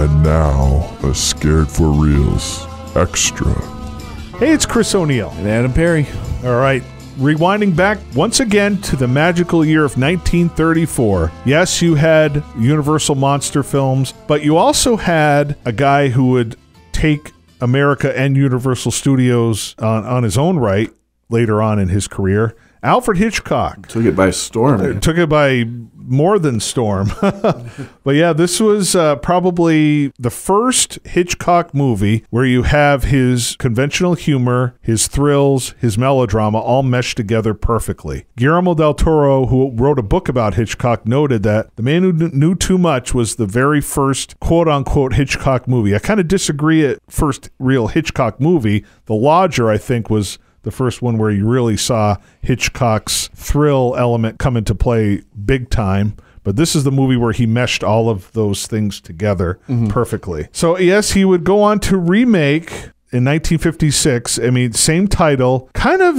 And now, a Scared for Reals Extra. Hey, it's Chris O'Neill. And Adam Perry. All right, rewinding back once again to the magical year of 1934. Yes, you had Universal monster films, but you also had a guy who would take America and Universal Studios on his own right later on in his career. Alfred Hitchcock. Took it by storm. Took it by more than storm. But yeah, this was probably the first Hitchcock movie where you have his conventional humor, his thrills, his melodrama all meshed together perfectly. Guillermo del Toro, who wrote a book about Hitchcock, noted that The Man Who Knew Too Much was the very first quote-unquote Hitchcock movie. I kind of disagree at first real Hitchcock movie. The Lodger, I think, was the first one where you really saw Hitchcock's thrill element come into play big time. But this is the movie where he meshed all of those things together perfectly. So, yes, he would go on to remake in 1956, same title, kind of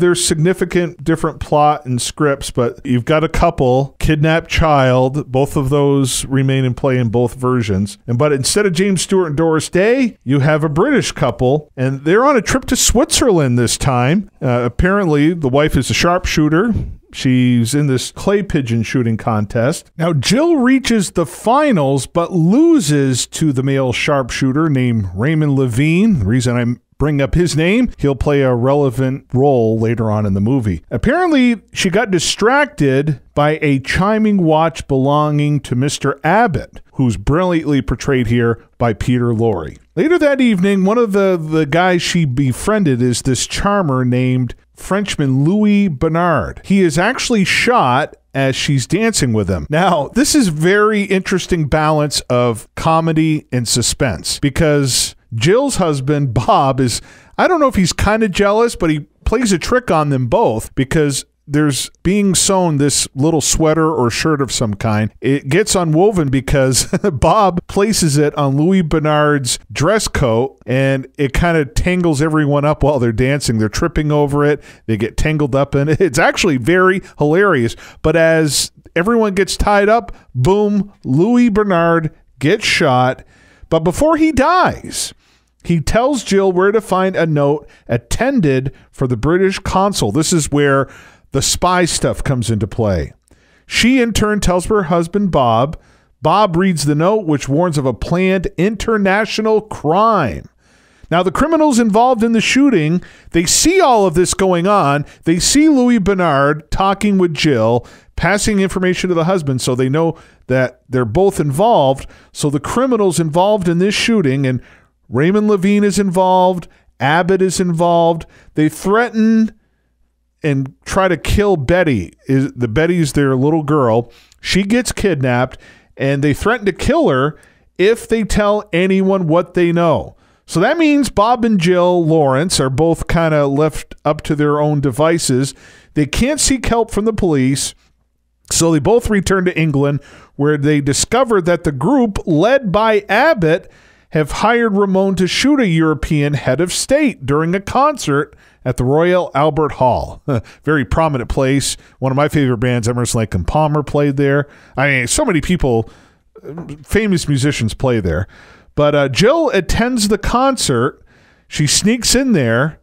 there's significant different plot and scripts, but you've got a couple, kidnapped child, both of those remain in play in both versions. But instead of James Stewart and Doris Day, you have a British couple, and they're on a trip to Switzerland this time. Apparently, the wife is a sharpshooter. She's in this clay pigeon shooting contest. Now, Jill reaches the finals, but loses to the male sharpshooter named Raymond Levine. The reason I bring up his name, he'll play a relevant role later on in the movie. Apparently, she got distracted by a chiming watch belonging to Mr. Abbott, who's brilliantly portrayed here by Peter Lorre. Later that evening, one of the guys she befriended is this charmer named Frenchman Louis Bernard. He is actually shot as she's dancing with him. Now, this is very interesting balance of comedy and suspense, because Jill's husband, Bob, is, I don't know if he's kind of jealous, but he plays a trick on them both, because there's being sewn this little sweater or shirt of some kind. It gets unwoven because Bob places it on Louis Bernard's dress coat, and it kind of tangles everyone up while they're dancing. They're tripping over it. They get tangled up in it. It's actually very hilarious. But as everyone gets tied up, boom, Louis Bernard gets shot. But before he dies, he tells Jill where to find a note intended for the British consul. This is where the spy stuff comes into play. She, in turn, tells her husband, Bob. Bob reads the note, which warns of a planned international crime. Now, the criminals involved in the shooting, they see all of this going on. They see Louis Bernard talking with Jill, passing information to the husband, so they know that they're both involved. So the criminals involved in this shooting, and Raymond Levine is involved, Abbott is involved. They threaten and try to kill Betty. Betty's their little girl. She gets kidnapped, and they threaten to kill her if they tell anyone what they know. So that means Bob and Jill Lawrence are both kind of left up to their own devices. They can't seek help from the police, so they both return to England, where they discover that the group led by Abbott have hired Ramon to shoot a European head of state during a concert at the Royal Albert Hall. Very prominent place. One of my favorite bands, Emerson, Lake and Palmer, played there. I mean, so many people, famous musicians, play there. But Jill attends the concert. She sneaks in there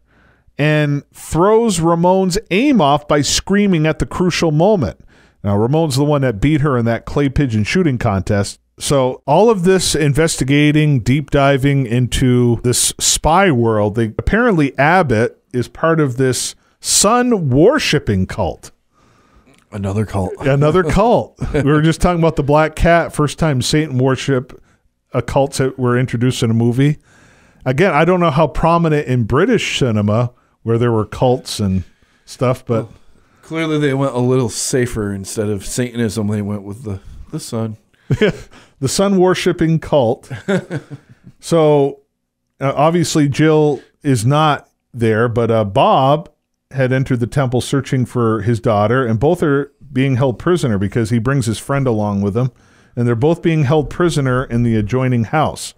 and throws Ramon's aim off by screaming at the crucial moment. Now, Ramon's the one that beat her in that clay pigeon shooting contest. So all of this investigating, deep diving into this spy world, apparently Abbott is part of this sun worshipping cult. Another cult. Another cult. We were just talking about the Black Cat, first time Satan worship cults that were introduced in a movie. Again, I don't know how prominent in British cinema where there were cults and stuff, but clearly they went a little safer. Instead of Satanism, they went with the sun. The sun worshipping cult. So obviously Jill is not there, but Bob had entered the temple searching for his daughter, and both are being held prisoner because he brings his friend along with him, and they're both being held prisoner in the adjoining house.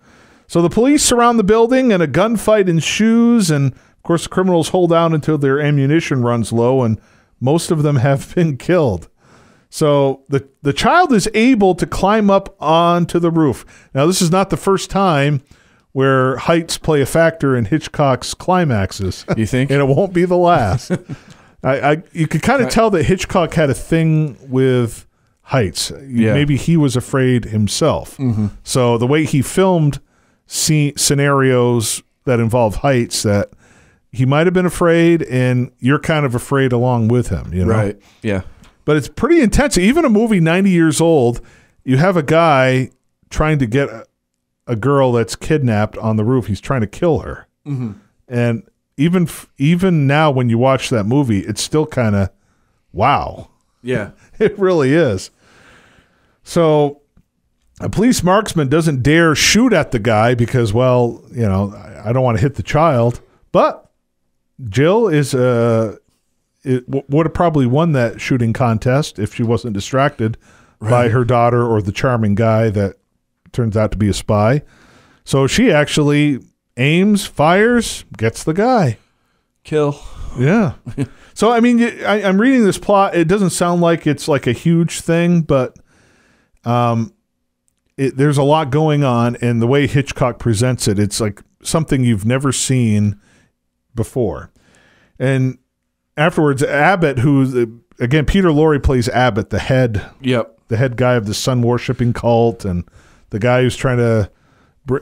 So the police surround the building, and a gunfight ensues, and of course the criminals hold out until their ammunition runs low, and most of them have been killed. So the child is able to climb up onto the roof. Now, this is not the first time where heights play a factor in Hitchcock's climaxes. You think? And it won't be the last. You could kind of tell that Hitchcock had a thing with heights. Yeah. Maybe he was afraid himself. So the way he filmed scenarios that involve heights, that he might have been afraid, and you're kind of afraid along with him. You know? Right. Yeah. But it's pretty intense. Even a movie 90 years old, you have a guy trying to get a girl that's kidnapped on the roof. He's trying to kill her. And even now when you watch that movie, it's still kind of, wow. Yeah. It really is. So a police marksman doesn't dare shoot at the guy because, well, you know, I don't want to hit the child. But Jill would have probably won that shooting contest if she wasn't distracted by her daughter or the charming guy that turns out to be a spy. So she actually aims, fires, gets the guy. Kill. Yeah. So, I mean, I'm reading this plot. It doesn't sound like it's like a huge thing, but there's a lot going on, and the way Hitchcock presents it, it's like something you've never seen before. And afterwards, Abbott, who, again, Peter Lorre plays Abbott, the head guy of the sun-worshipping cult, and the guy who's trying to...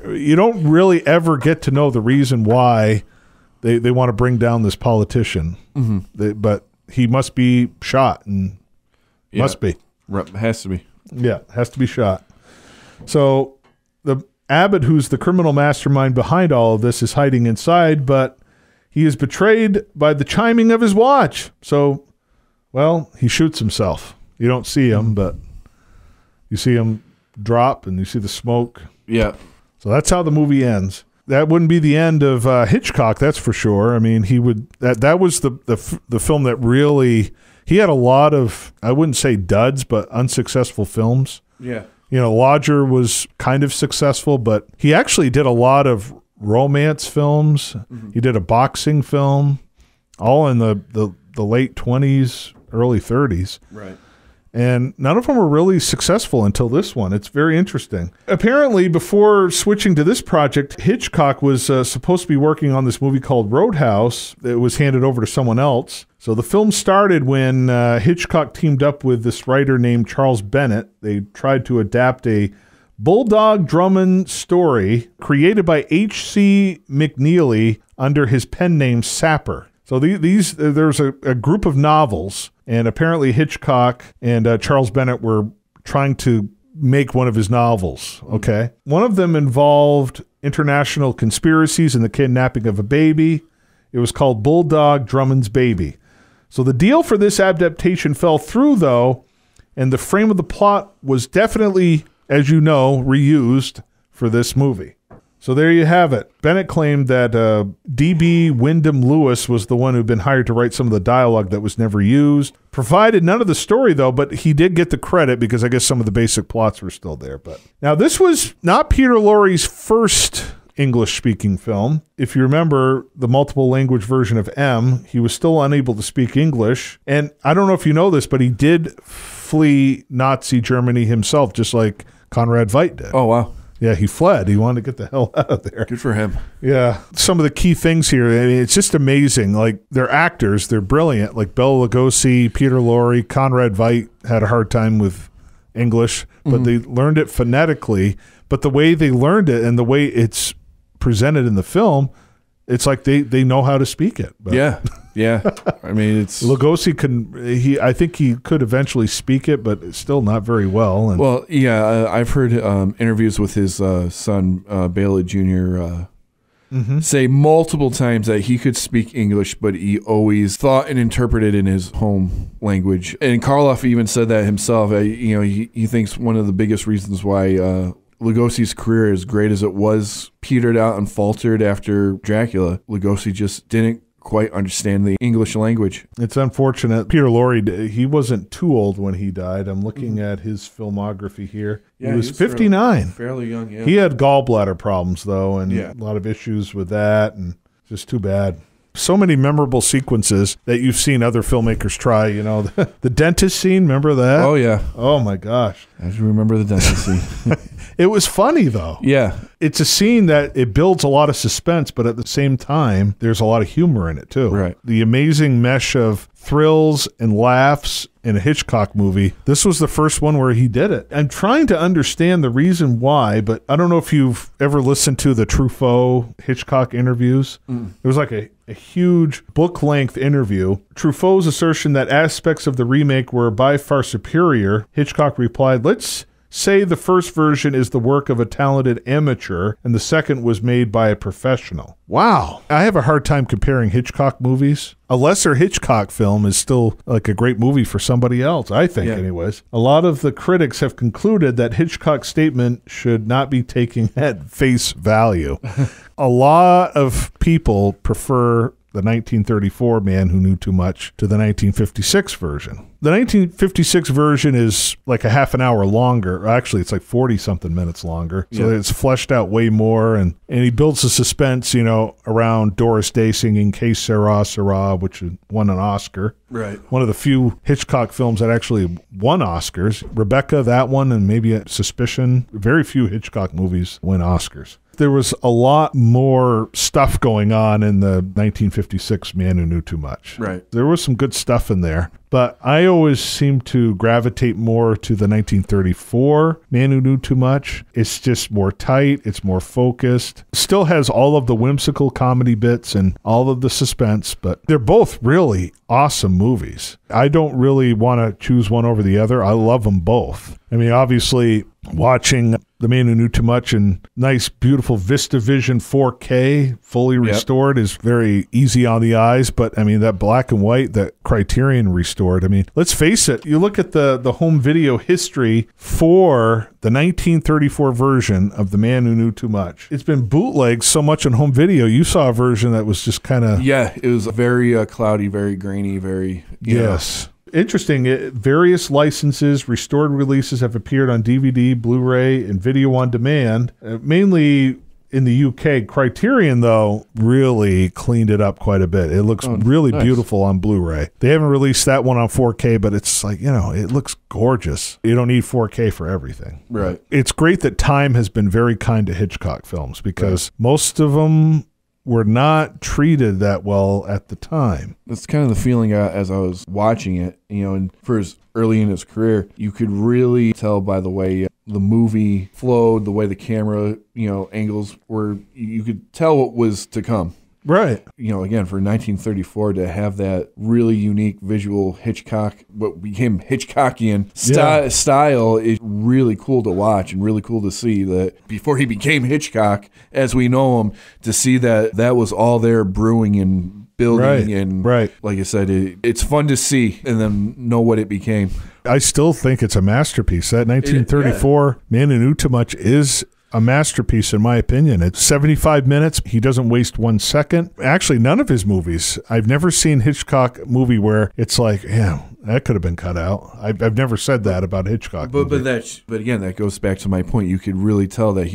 You don't really ever get to know the reason why they want to bring down this politician. But he must be shot, and must be. Has to be. Yeah, has to be shot. So the Abbott, who's the criminal mastermind behind all of this, is hiding inside, but he is betrayed by the chiming of his watch. So, well, he shoots himself. You don't see him, but you see him drop, and you see the smoke. Yeah. So that's how the movie ends. That wouldn't be the end of Hitchcock, that's for sure. I mean, he would. That was the film that really. He had a lot of, I wouldn't say duds, but unsuccessful films. Yeah. You know, Lodger was kind of successful, but he actually did a lot of romance films. He did a boxing film, all in the late 20s, early 30s. Right. And none of them were really successful until this one. It's very interesting. Apparently, before switching to this project, Hitchcock was supposed to be working on this movie called Roadhouse. It was handed over to someone else. So the film started when Hitchcock teamed up with this writer named Charles Bennett. They tried to adapt a Bulldog Drummond story created by H.C. McNeely under his pen name Sapper. So there's a group of novels, and apparently Hitchcock and Charles Bennett were trying to make one of his novels, okay? One of them involved international conspiracies and the kidnapping of a baby. It was called Bulldog Drummond's Baby. So the deal for this adaptation fell through, though, and the frame of the plot was definitely, as you know, reused for this movie. So there you have it. Bennett claimed that D.B. Wyndham Lewis was the one who'd been hired to write some of the dialogue that was never used. Provided none of the story, though, but he did get the credit because I guess some of the basic plots were still there. But now, this was not Peter Lorre's first English-speaking film. If you remember the multiple language version of M, he was still unable to speak English. And I don't know if you know this, but he did flee Nazi Germany himself, just like Conrad Veidt did. Oh, wow. Yeah, he fled. He wanted to get the hell out of there. Good for him. Yeah. Some of the key things here, I mean, it's just amazing. Like, they're actors. They're brilliant. Like Bela Lugosi, Peter Lorre, Conrad Veidt had a hard time with English, but they learned it phonetically. But the way they learned it and the way it's presented in the film, it's like they know how to speak it. But Yeah. I mean, it's... Lugosi I think he could eventually speak it, but it's still not very well. And Well, yeah, I've heard interviews with his son, Bela Jr., say multiple times that he could speak English, but he always thought and interpreted in his home language. And Karloff even said that himself. He thinks one of the biggest reasons why Lugosi's career, as great as it was, petered out and faltered after Dracula. Lugosi just didn't quite understand the English language. It's unfortunate. Peter Lorre, he wasn't too old when he died. I'm looking at his filmography here. Yeah, he was 59. Fairly young, yeah. He had gallbladder problems, though, and Yeah. a lot of issues with that, and just too bad. So many memorable sequences that you've seen other filmmakers try. You know, the dentist scene, remember that? Oh, yeah. Oh, my gosh. I do remember the dentist scene. It was funny, though. Yeah. It's a scene that it builds a lot of suspense, but at the same time, there's a lot of humor in it, too. Right. The amazing mesh of thrills and laughs in a Hitchcock movie. This was the first one where he did it. I'm trying to understand the reason why, but I don't know if you've ever listened to the Truffaut Hitchcock interviews. It was like a huge book-length interview. Truffaut's assertion that aspects of the remake were by far superior. Hitchcock replied, "Let's say the first version is the work of a talented amateur and the second was made by a professional." Wow. I have a hard time comparing Hitchcock movies. A lesser Hitchcock film is still like a great movie for somebody else, I think, anyways. A lot of the critics have concluded that Hitchcock's statement should not be taken at face value. A lot of people prefer the 1934 Man Who Knew Too Much to the 1956 version. The 1956 version is like a half an hour longer. Actually, it's like 40-something minutes longer. So it's fleshed out way more. And he builds the suspense, you know, around Doris Day singing Que Sera, Sera, which won an Oscar. Right. One of the few Hitchcock films that actually won Oscars. Rebecca, that one, and maybe Suspicion. Very few Hitchcock movies win Oscars. There was a lot more stuff going on in the 1956 Man Who Knew Too Much. Right. There was some good stuff in there, but I always seem to gravitate more to the 1934 Man Who Knew Too Much. It's just more tight. It's more focused. Still has all of the whimsical comedy bits and all of the suspense, but they're both really awesome movies. I don't really want to choose one over the other. I love them both. I mean, obviously, watching The Man Who Knew Too Much in nice, beautiful VistaVision 4K, fully restored, is very easy on the eyes. But, I mean, that black and white that Criterion restored, I mean, let's face it. You look at the home video history for the 1934 version of The Man Who Knew Too Much. It's been bootlegged so much on home video. You saw a version that was just kind of... Yeah, it was very cloudy, very grainy, very... Yes. Interesting. Various licenses, restored releases have appeared on DVD, Blu-ray, and video on demand, mainly in the UK. Criterion, though, really cleaned it up quite a bit. It looks really beautiful on Blu-ray. They haven't released that one on 4K, but it's like, you know, it looks gorgeous. You don't need 4K for everything. Right. It's great that time has been very kind to Hitchcock films because most of them were not treated that well at the time. That's kind of the feeling as I was watching it, you know, and for his early in his career, you could really tell by the way the movie flowed, the way the camera, you know, angles were, you could tell what was to come. Right. You know, again, for 1934 to have that really unique visual Hitchcock, what became Hitchcockian style is really cool to watch and really cool to see that before he became Hitchcock, as we know him, to see that was all there brewing and building. And like I said, it's fun to see and then know what it became. I still think it's a masterpiece. That 1934 Man Who Knew Too Much is a masterpiece, in my opinion. It's 75 minutes. He doesn't waste 1 second. Actually, none of his movies. I've never seen Hitchcock movie where it's like, yeah, that could have been cut out. I've never said that about Hitchcock. But again, that goes back to my point. You could really tell that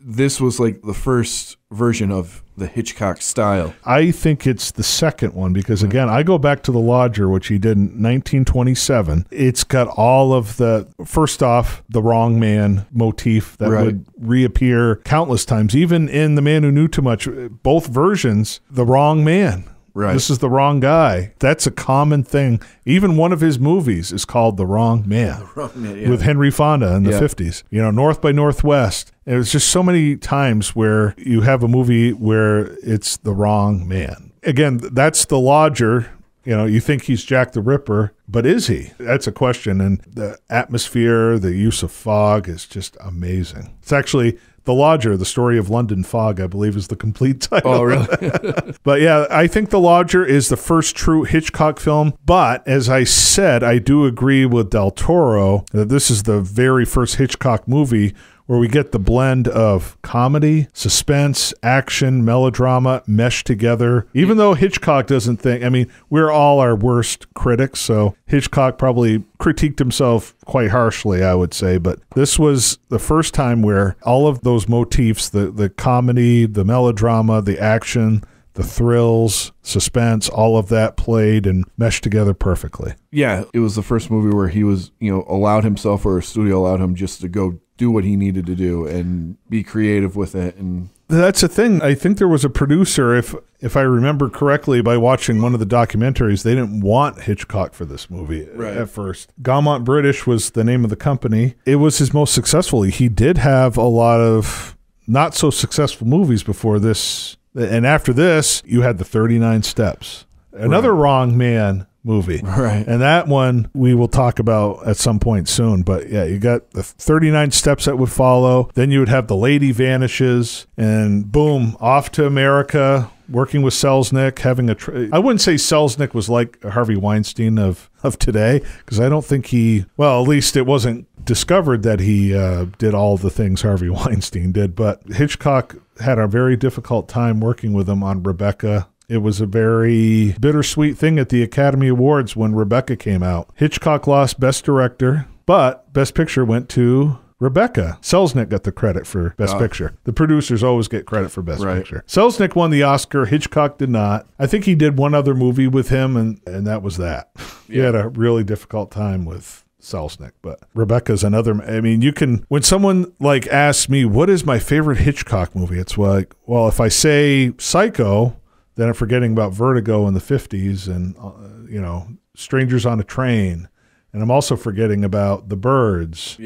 this was like the first version of the Hitchcock style. I think it's the second one because, again, I go back to The Lodger, which he did in 1927. It's got all of the, first off, the wrong man motif that would reappear countless times. Even in The Man Who Knew Too Much, both versions, the wrong man. Right. This is the wrong guy. That's a common thing. Even one of his movies is called The Wrong Man, with Henry Fonda in the 50s. You know, North by Northwest. It was just so many times where you have a movie where it's the wrong man. Again, that's The Lodger. You know, you think he's Jack the Ripper, but is he? That's a question. And the atmosphere, the use of fog is just amazing. It's actually The Lodger, The Story of London Fog, I believe is the complete title. Oh, really? But yeah, I think The Lodger is the first true Hitchcock film. But as I said, I do agree with Del Toro that this is the very first Hitchcock movie where we get the blend of comedy, suspense, action, melodrama meshed together. Even though Hitchcock doesn't think, I mean, we're all our worst critics, so Hitchcock probably critiqued himself quite harshly, I would say, but this was the first time where all of those motifs, the comedy, the melodrama, the action, the thrills, suspense, all of that played and meshed together perfectly. Yeah, it was the first movie where he was, allowed himself, or a studio allowed him just to go do what he needed to do and be creative with it. And that's the thing. I think there was a producer, if I remember correctly, by watching one of the documentaries, they didn't want Hitchcock for this movie at first. Gaumont British was the name of the company. It was his most successful. He did have a lot of not so successful movies before this. And after this, you had the 39 Steps, another Wrong Man movie. Right. And that one we will talk about at some point soon. But yeah, you got the 39 Steps that would follow. Then you would have The Lady Vanishes, and boom, off to America, working with Selznick, having I wouldn't say Selznick was like Harvey Weinstein of today, because I don't think at least it wasn't discovered that he did all the things Harvey Weinstein did. But Hitchcock had a very difficult time working with him on Rebecca. It was a very bittersweet thing at the Academy Awards when Rebecca came out. Hitchcock lost Best Director, but Best Picture went to Rebecca. Selznick got the credit for Best Picture. The producers always get credit for Best Picture. Selznick won the Oscar. Hitchcock did not. I think he did one other movie with him, and that was that. He had a really difficult time with Selznick, but Rebecca's another. I mean, when someone like asks me, what is my favorite Hitchcock movie? It's like, well, if I say Psycho, then I'm forgetting about Vertigo in the 50s and, Strangers on a Train. And I'm also forgetting about The Birds,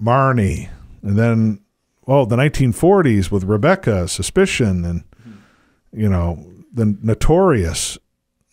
Marnie, and then, the 1940s with Rebecca, Suspicion, and, the Notorious.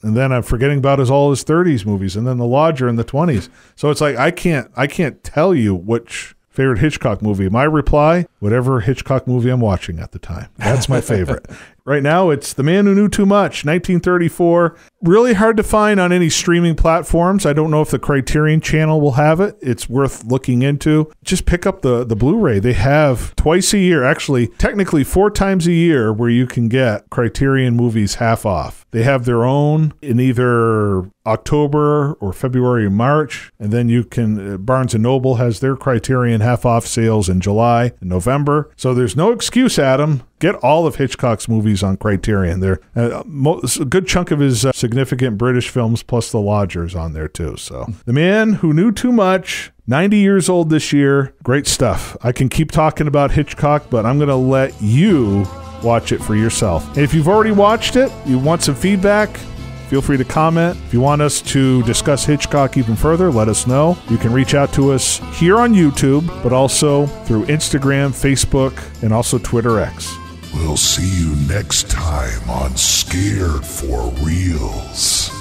And then I'm forgetting about all his 30s movies, and then The Lodger in the 20s. So it's like I can't tell you which favorite Hitchcock movie. My reply, whatever Hitchcock movie I'm watching at the time. That's my favorite. Right now, it's The Man Who Knew Too Much, 1934. Really hard to find on any streaming platforms. I don't know if the Criterion Channel will have it. It's worth looking into. Just pick up the Blu-ray. They have twice a year, actually, technically 4 times a year, where you can get Criterion movies half off. They have their own in either October or February or March, and then you can, Barnes & Noble has their Criterion half off sales in July and November. So there's no excuse, Adam. Get all of Hitchcock's movies on Criterion. They're a good chunk of his significant British films, plus The Lodger's on there too. So The Man Who Knew Too Much, 90 years old this year. Great stuff. I can keep talking about Hitchcock, but I'm going to let you watch it for yourself. And if you've already watched it, you want some feedback, feel free to comment. If you want us to discuss Hitchcock even further, let us know. You can reach out to us here on YouTube, but also through Instagram, Facebook, and also Twitter X. We'll see you next time on Scared for Reals.